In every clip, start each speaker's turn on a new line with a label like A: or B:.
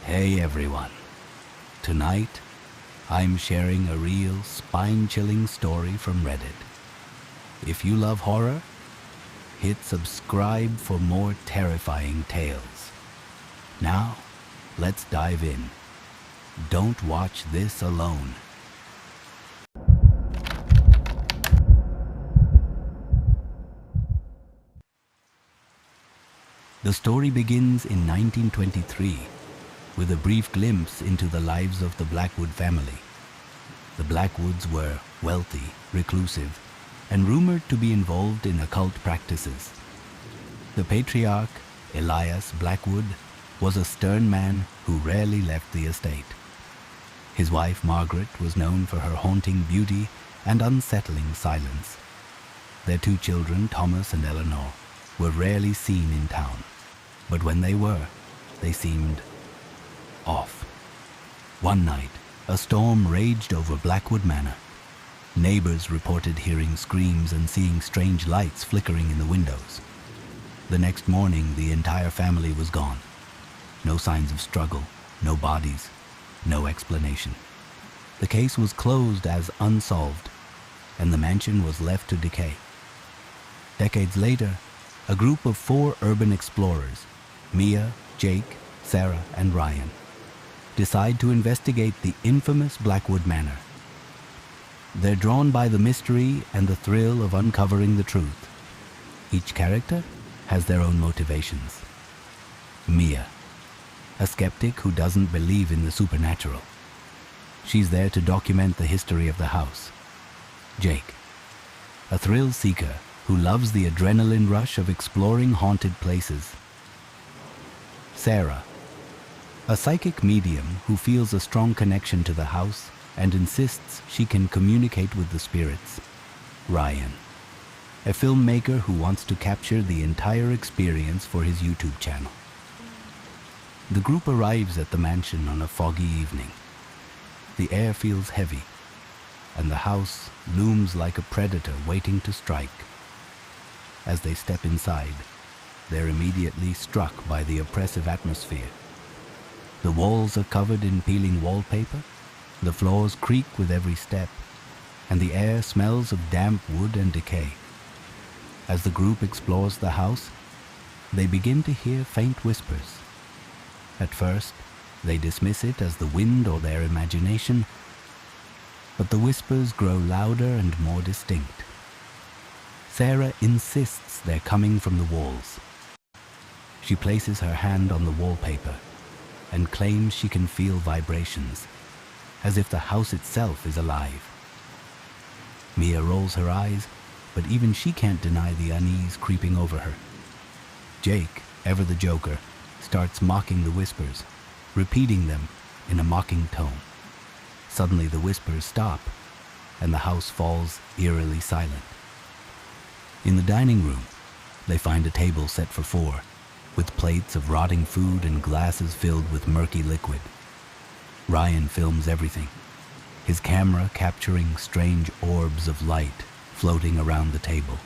A: Hey everyone. Tonight, I'm sharing a real spine-chilling story from Reddit. If you love horror, hit subscribe for more terrifying tales. Now, let's dive in. Don't watch this alone. The story begins in 1923 with a brief glimpse into the lives of the Blackwood family. The Blackwoods were wealthy, reclusive, and rumored to be involved in occult practices. The patriarch, Elias Blackwood, was a stern man who rarely left the estate. His wife, Margaret, was known for her haunting beauty and unsettling silence. Their two children, Thomas and Eleanor, were rarely seen in town, but when they were, they seemed off. One night, a storm raged over Blackwood Manor. Neighbors reported hearing screams and seeing strange lights flickering in the windows. The next morning, the entire family was gone. No signs of struggle, no bodies, no explanation. The case was closed as unsolved, and the mansion was left to decay. Decades later, a group of 4 urban explorers, Mia, Jake, Sarah, and Ryan, decide to investigate the infamous Blackwood Manor. They're drawn by the mystery and the thrill of uncovering the truth. Each character has their own motivations. Mia, a skeptic who doesn't believe in the supernatural. She's there to document the history of the house. Jake, a thrill seeker who loves the adrenaline rush of exploring haunted places. Sarah, a psychic medium who feels a strong connection to the house and insists she can communicate with the spirits. Ryan, a filmmaker who wants to capture the entire experience for his YouTube channel. The group arrives at the mansion on a foggy evening. The air feels heavy, and the house looms like a predator waiting to strike. As they step inside, they're immediately struck by the oppressive atmosphere. The walls are covered in peeling wallpaper, the floors creak with every step, and the air smells of damp wood and decay. As the group explores the house, they begin to hear faint whispers. At first, they dismiss it as the wind or their imagination, but the whispers grow louder and more distinct. Sarah insists they're coming from the walls. She places her hand on the wallpaper and claims she can feel vibrations, as if the house itself is alive. Mia rolls her eyes, but even she can't deny the unease creeping over her. Jake, ever the joker, starts mocking the whispers, repeating them in a mocking tone. Suddenly the whispers stop, and the house falls eerily silent. In the dining room, they find a table set for 4, with plates of rotting food and glasses filled with murky liquid. Ryan films everything, his camera capturing strange orbs of light floating around the table.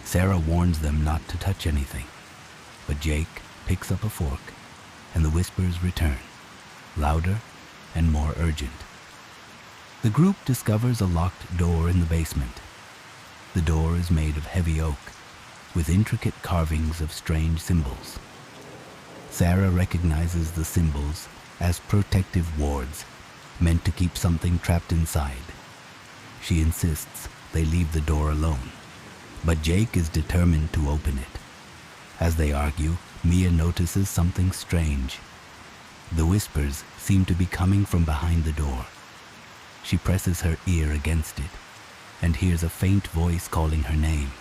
A: Sarah warns them not to touch anything, but Jake picks up a fork, and the whispers return, louder and more urgent. The group discovers a locked door in the basement. The door is made of heavy oak, with intricate carvings of strange symbols. Sarah recognizes the symbols as protective wards, meant to keep something trapped inside. She insists they leave the door alone, but Jake is determined to open it. As they argue, Mia notices something strange. The whispers seem to be coming from behind the door. She presses her ear against it and hears a faint voice calling her name.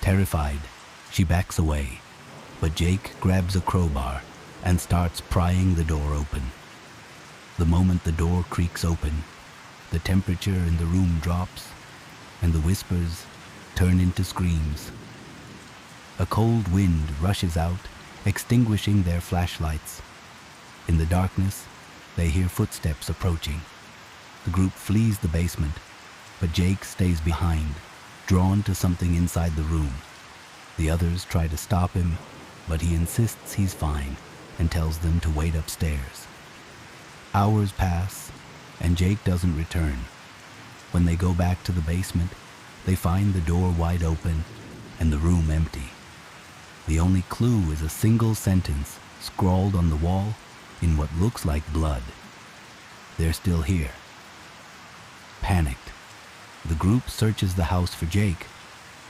A: Terrified, she backs away, but Jake grabs a crowbar and starts prying the door open. The moment the door creaks open, the temperature in the room drops, and the whispers turn into screams. A cold wind rushes out, extinguishing their flashlights. In the darkness, they hear footsteps approaching. The group flees the basement, but Jake stays behind, drawn to something inside the room. The others try to stop him, but he insists he's fine and tells them to wait upstairs. Hours pass, and Jake doesn't return. When they go back to the basement, they find the door wide open and the room empty. The only clue is a single sentence scrawled on the wall in what looks like blood. They're still here. Panicked, the group searches the house for Jake,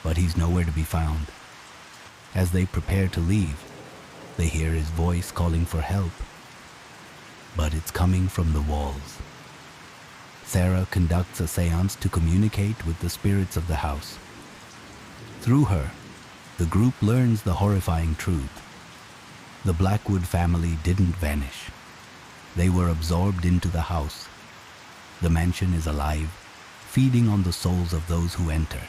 A: but he's nowhere to be found. As they prepare to leave, they hear his voice calling for help, but it's coming from the walls. Sarah conducts a seance to communicate with the spirits of the house. Through her, the group learns the horrifying truth. The Blackwood family didn't vanish. They were absorbed into the house. The mansion is alive, feeding on the souls of those who enter.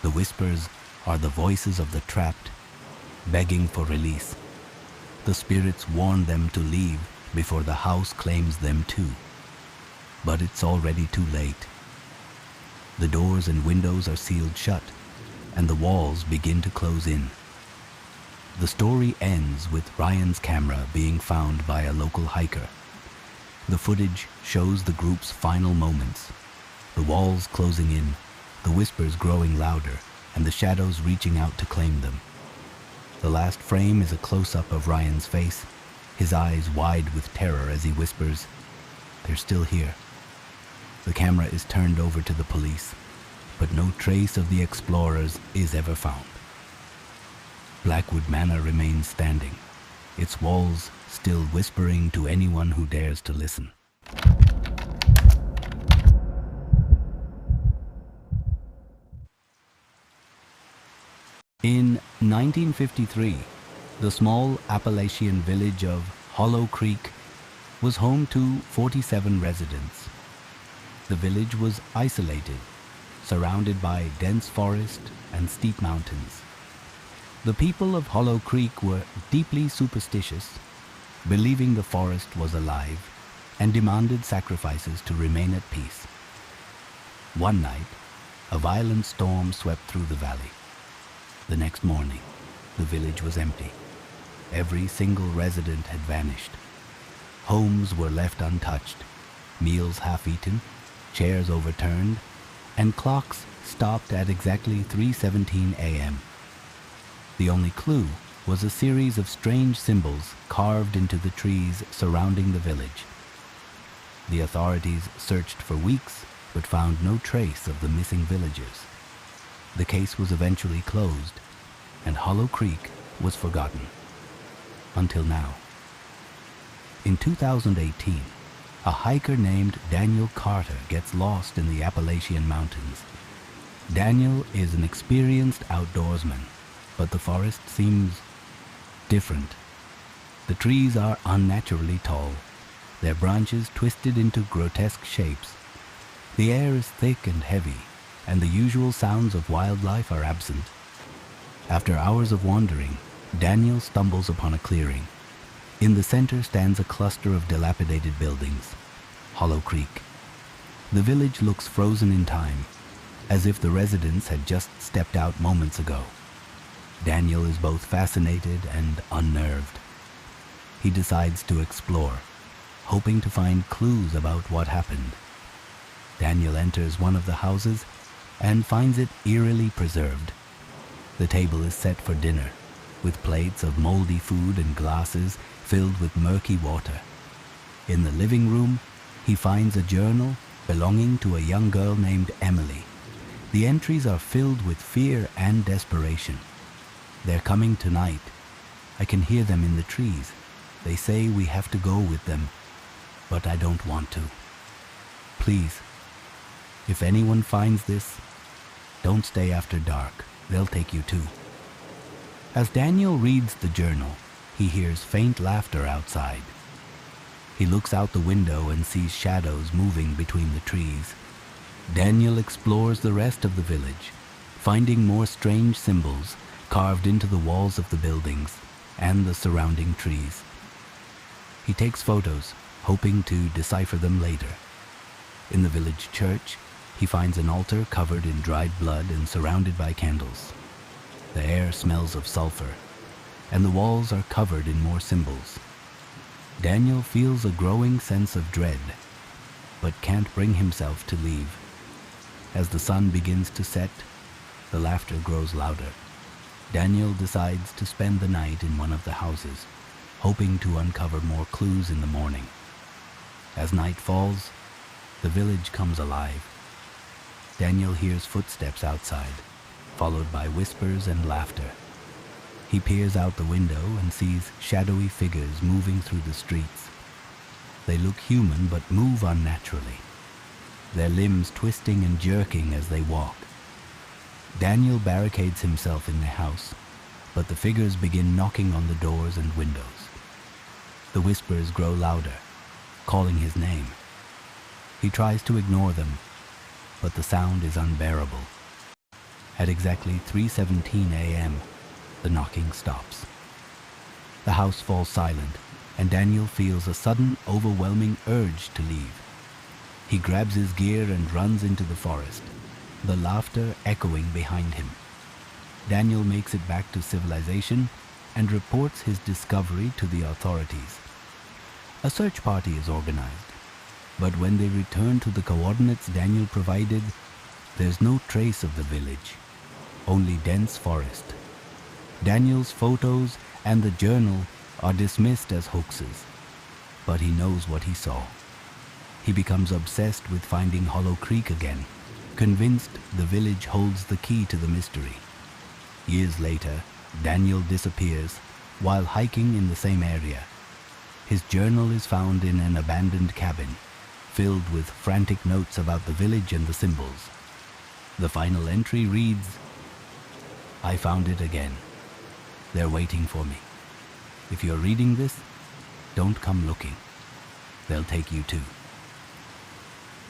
A: The whispers are the voices of the trapped, begging for release. The spirits warn them to leave before the house claims them too. But it's already too late. The doors and windows are sealed shut, and the walls begin to close in. The story ends with Ryan's camera being found by a local hiker. The footage shows the group's final moments, the walls closing in, the whispers growing louder, and the shadows reaching out to claim them. The last frame is a close-up of Ryan's face, his eyes wide with terror as he whispers, "They're still here." The camera is turned over to the police, but no trace of the explorers is ever found. Blackwood Manor remains standing, its walls still whispering to anyone who dares to listen. In 1953, the small Appalachian village of Hollow Creek was home to 47 residents. The village was isolated, surrounded by dense forest and steep mountains. The people of Hollow Creek were deeply superstitious, believing the forest was alive, and demanded sacrifices to remain at peace. One night, a violent storm swept through the valley. The next morning, the village was empty. Every single resident had vanished. Homes were left untouched, meals half-eaten, chairs overturned, and clocks stopped at exactly 3:17 a.m. The only clue was a series of strange symbols carved into the trees surrounding the village. The authorities searched for weeks, but found no trace of the missing villagers. The case was eventually closed, and Hollow Creek was forgotten. Until now. In 2018, a hiker named Daniel Carter gets lost in the Appalachian Mountains. Daniel is an experienced outdoorsman, but the forest seems different. The trees are unnaturally tall, their branches twisted into grotesque shapes. The air is thick and heavy, and the usual sounds of wildlife are absent. After hours of wandering, Daniel stumbles upon a clearing. In the center stands a cluster of dilapidated buildings, Hollow Creek. The village looks frozen in time, as if the residents had just stepped out moments ago. Daniel is both fascinated and unnerved. He decides to explore, hoping to find clues about what happened. Daniel enters one of the houses and finds it eerily preserved. The table is set for dinner, with plates of moldy food and glasses filled with murky water. In the living room, he finds a journal belonging to a young girl named Emily. The entries are filled with fear and desperation. "They're coming tonight. I can hear them in the trees. They say we have to go with them, but I don't want to. Please, if anyone finds this, don't stay after dark. They'll take you too." As Daniel reads the journal, he hears faint laughter outside. He looks out the window and sees shadows moving between the trees. Daniel explores the rest of the village, finding more strange symbols carved into the walls of the buildings and the surrounding trees. He takes photos, hoping to decipher them later. In the village church, he finds an altar covered in dried blood and surrounded by candles. The air smells of sulfur. and the walls are covered in more symbols. Daniel feels a growing sense of dread, but can't bring himself to leave. As the sun begins to set, the laughter grows louder. Daniel decides to spend the night in one of the houses, hoping to uncover more clues in the morning. As night falls, the village comes alive. Daniel hears footsteps outside, followed by whispers and laughter. He peers out the window and sees shadowy figures moving through the streets. They look human but move unnaturally, their limbs twisting and jerking as they walk. Daniel barricades himself in the house, but the figures begin knocking on the doors and windows. The whispers grow louder, calling his name. He tries to ignore them, but the sound is unbearable. At exactly 3:17 a.m., the knocking stops. The house falls silent, and Daniel feels a sudden, overwhelming urge to leave. He grabs his gear and runs into the forest, the laughter echoing behind him. Daniel makes it back to civilization and reports his discovery to the authorities. A search party is organized, but when they return to the coordinates Daniel provided, there's no trace of the village, only dense forest. Daniel's photos and the journal are dismissed as hoaxes, but he knows what he saw. He becomes obsessed with finding Hollow Creek again, convinced the village holds the key to the mystery. Years later, Daniel disappears while hiking in the same area. His journal is found in an abandoned cabin, filled with frantic notes about the village and the symbols. The final entry reads, "I found it again. They're waiting for me. If you're reading this, don't come looking. They'll take you too."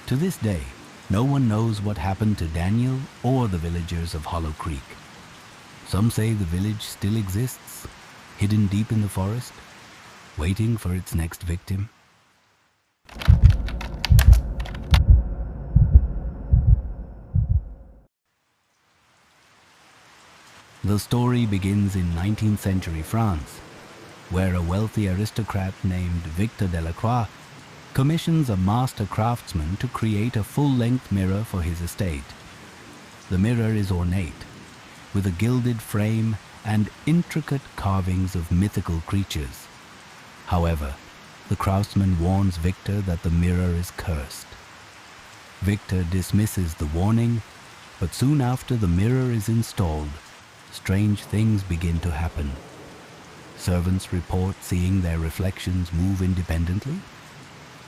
A: To this day, no one knows what happened to Daniel or the villagers of Hollow Creek. Some say the village still exists, hidden deep in the forest, waiting for its next victim. The story begins in 19th century France, where a wealthy aristocrat named Victor Delacroix commissions a master craftsman to create a full-length mirror for his estate. The mirror is ornate, with a gilded frame and intricate carvings of mythical creatures. However, the craftsman warns Victor that the mirror is cursed. Victor dismisses the warning, but soon after the mirror is installed, strange things begin to happen. Servants report seeing their reflections move independently,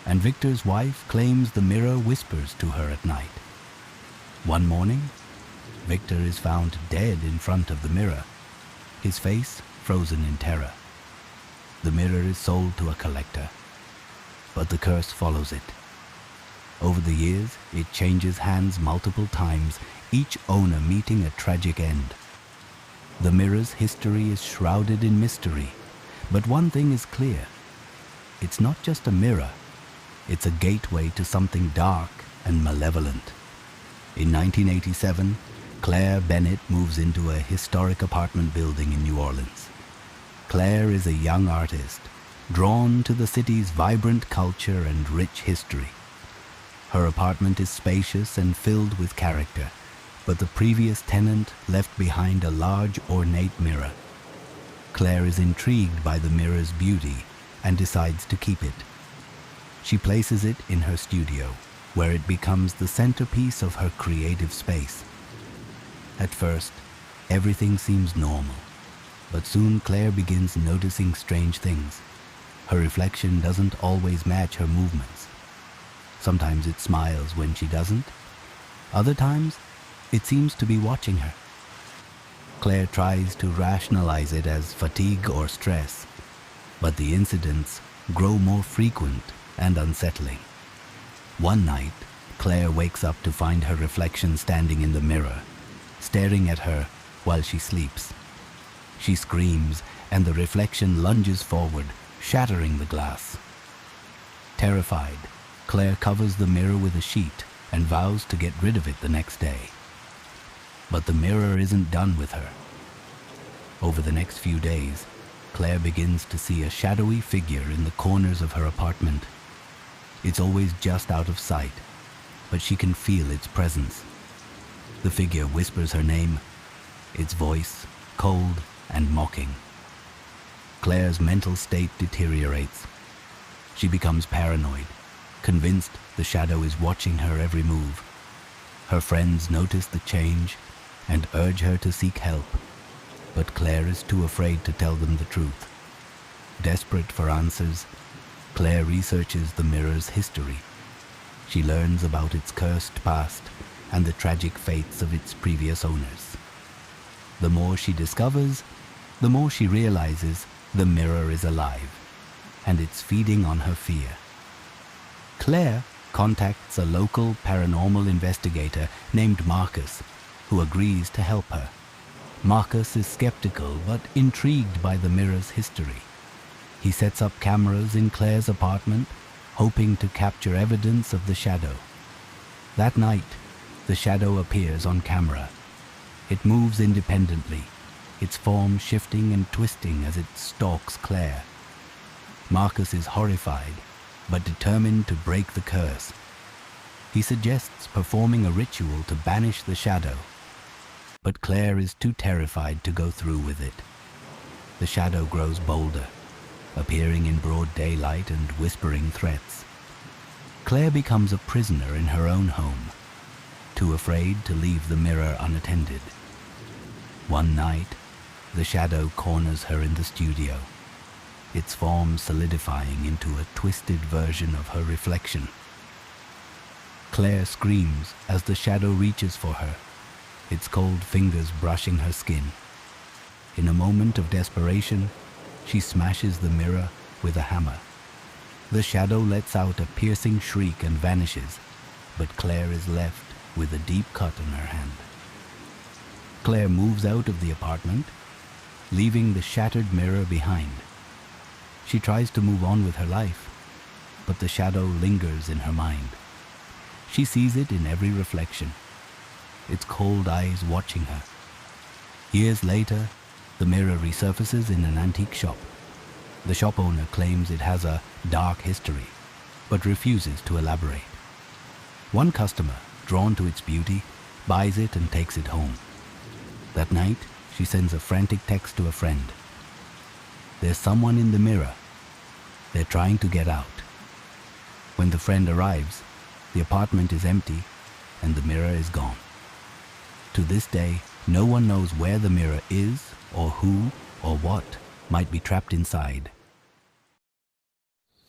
A: and Victor's wife claims the mirror whispers to her at night. One morning, Victor is found dead in front of the mirror, his face frozen in terror. The mirror is sold to a collector, but the curse follows it. Over the years, it changes hands multiple times, each owner meeting a tragic end. The mirror's history is shrouded in mystery, but one thing is clear. It's not just a mirror, it's a gateway to something dark and malevolent. In 1987, Claire Bennett moves into a historic apartment building in New Orleans. Claire is a young artist, drawn to the city's vibrant culture and rich history. Her apartment is spacious and filled with character, but the previous tenant left behind a large ornate mirror. Claire is intrigued by the mirror's beauty and decides to keep it. She places it in her studio, where it becomes the centerpiece of her creative space. At first, everything seems normal, but soon Claire begins noticing strange things. Her reflection doesn't always match her movements. Sometimes it smiles when she doesn't. Other times, it seems to be watching her. Claire tries to rationalize it as fatigue or stress, but the incidents grow more frequent and unsettling. One night, Claire wakes up to find her reflection standing in the mirror, staring at her while she sleeps. She screams, and the reflection lunges forward, shattering the glass. Terrified, Claire covers the mirror with a sheet and vows to get rid of it the next day. But the mirror isn't done with her. Over the next few days, Claire begins to see a shadowy figure in the corners of her apartment. It's always just out of sight, but she can feel its presence. The figure whispers her name, its voice cold and mocking. Claire's mental state deteriorates. She becomes paranoid, convinced the shadow is watching her every move. Her friends notice the change and urge her to seek help, but Claire is too afraid to tell them the truth. Desperate for answers, Claire researches the mirror's history. She learns about its cursed past and the tragic fates of its previous owners. The more she discovers, the more she realizes the mirror is alive, and it's feeding on her fear. Claire contacts a local paranormal investigator named Marcus, who agrees to help her. Marcus is skeptical but intrigued by the mirror's history. He sets up cameras in Claire's apartment, hoping to capture evidence of the shadow. That night, the shadow appears on camera. It moves independently, its form shifting and twisting as it stalks Claire. Marcus is horrified, but determined to break the curse. He suggests performing a ritual to banish the shadow, but Claire is too terrified to go through with it. The shadow grows bolder, appearing in broad daylight and whispering threats. Claire becomes a prisoner in her own home, too afraid to leave the mirror unattended. One night, the shadow corners her in the studio, its form solidifying into a twisted version of her reflection. Claire screams as the shadow reaches for her, its cold fingers brushing her skin. In a moment of desperation, she smashes the mirror with a hammer. The shadow lets out a piercing shriek and vanishes, but Claire is left with a deep cut on her hand. Claire moves out of the apartment, leaving the shattered mirror behind. She tries to move on with her life, but the shadow lingers in her mind. She sees it in every reflection, its cold eyes watching her. Years later, the mirror resurfaces in an antique shop. The shop owner claims it has a dark history, but refuses to elaborate. One customer, drawn to its beauty, buys it and takes it home. That night, she sends a frantic text to a friend. "There's someone in the mirror. They're trying to get out." When the friend arrives, the apartment is empty and the mirror is gone. To this day, no one knows where the mirror is or who or what might be trapped inside.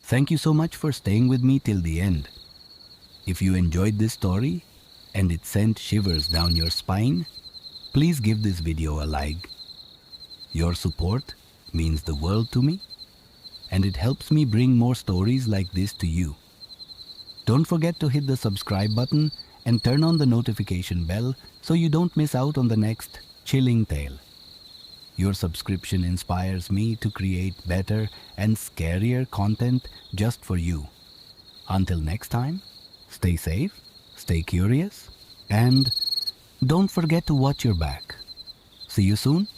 A: Thank you so much for staying with me till the end. If you enjoyed this story and it sent shivers down your spine, please give this video a like. Your support means the world to me, and it helps me bring more stories like this to you. Don't forget to hit the subscribe button and turn on the notification bell so you don't miss out on the next chilling tale. Your subscription inspires me to create better and scarier content just for you. Until next time, stay safe, stay curious, and don't forget to watch your back. See you soon.